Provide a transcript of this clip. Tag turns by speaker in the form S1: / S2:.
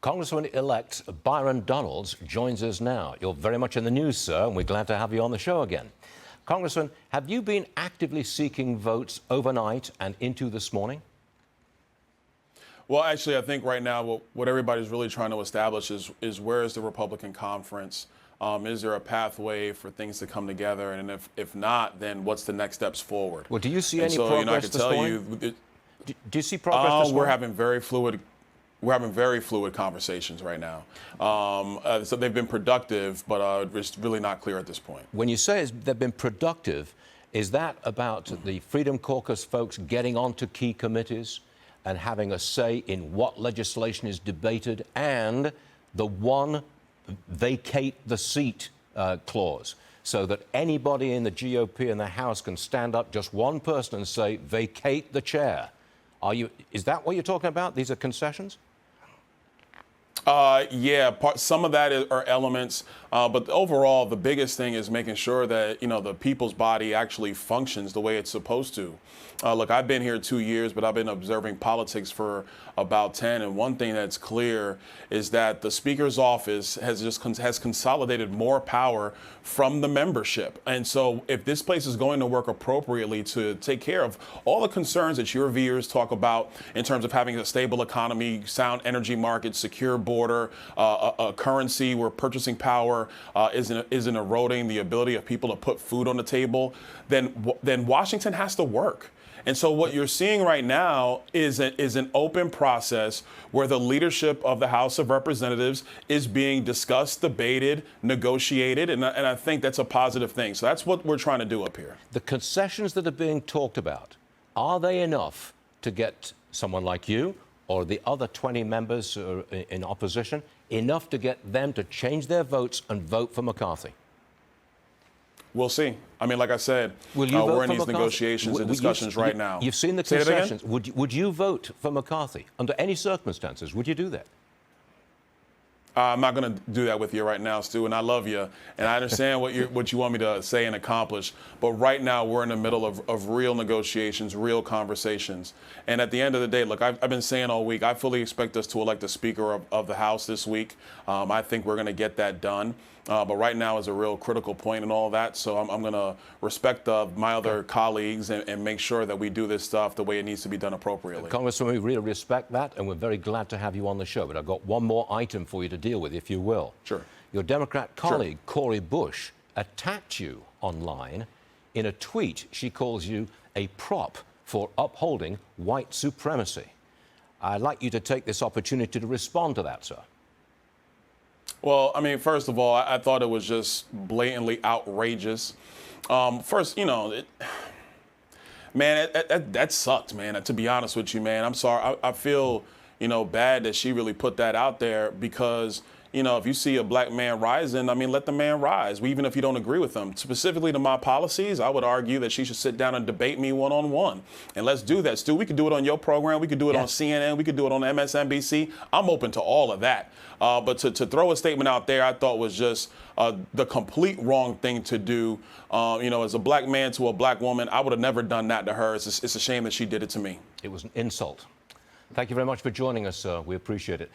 S1: Congressman-elect Byron Donalds joins us now. You're very much in the news, sir, and we're glad to have you on the show again. Congressman, have you been actively seeking votes overnight and into this morning?
S2: Well, actually, I think right now what everybody's really trying to establish is where is the Republican conference? Is there a pathway for things to come together? And if not, then what's the next steps forward?
S1: Well, do you see any progress this morning? Do you see progress this morning?
S2: We're having very fluid conversations right now. So they've been productive, but it's really not clear at this point.
S1: When you say they've been productive, is that about the Freedom Caucus folks getting onto key committees and having a say in what legislation is debated and the one vacate the seat clause, so that anybody in the GOP in the House can stand up, just one person, and say, vacate the chair? Is that what you're talking about? These are concessions?
S2: Yeah, some of that are elements, but overall, the biggest thing is making sure that, the people's body actually functions the way it's supposed to. Look, I've been here 2 years, but I've been observing politics for about 10, and one thing that's clear is that the Speaker's office has consolidated more power from the membership. And so if this place is going to work appropriately to take care of all the concerns that your viewers talk about in terms of having a stable economy, sound energy market, secure border, a currency where purchasing power isn't eroding the ability of people to put food on the table, then Washington has to work. And so what you're seeing right now is an open process where the leadership of the House of Representatives is being discussed, debated, negotiated, and I think that's a positive thing. So that's what we're trying to do up here.
S1: The concessions that are being talked about, are they enough to get someone like you or the other 20 members in opposition, enough to get them to change their votes and vote for McCarthy?
S2: We'll see. I mean, like I said, we're in these negotiations and discussions right now.
S1: You've seen the concessions. Would you vote for McCarthy under any circumstances? Would you do that?
S2: I'm not going to do that with you right now, Stu, and I love you, and I understand what you want me to say and accomplish, but right now we're in the middle of real negotiations, real conversations, and at the end of the day, look, I've been saying all week, I fully expect us to elect a Speaker of the House this week. I think we're going to get that done, but right now is a real critical point in all that, so I'm going to respect my other colleagues and make sure that we do this stuff the way it needs to be done appropriately.
S1: Congressman, we really respect that, and we're very glad to have you on the show, but I've got one more item for you to deal with, if you will.
S2: Sure.
S1: Your Democrat colleague, Cori Bush, attacked you online. In a tweet, she calls you a prop for upholding white supremacy. I'd like you to take this opportunity to respond to that, sir.
S2: Well, I mean, first of all, I thought it was just blatantly outrageous. First, man, that sucked, man. To be honest with you, man, I'm sorry. I feel, bad that she really put that out there because, if you see a black man rising, I mean, let the man rise, even if you don't agree with them. Specifically to my policies, I would argue that she should sit down and debate me one-on-one. And let's do that, Stu. We could do it on your program. We could do it on CNN. We could do it on MSNBC. I'm open to all of that. But to throw a statement out there, I thought was just the complete wrong thing to do. As a black man to a black woman, I would have never done that to her. It's a shame that she did it to me.
S1: It was an insult. Thank you very much for joining us, sir. We appreciate it.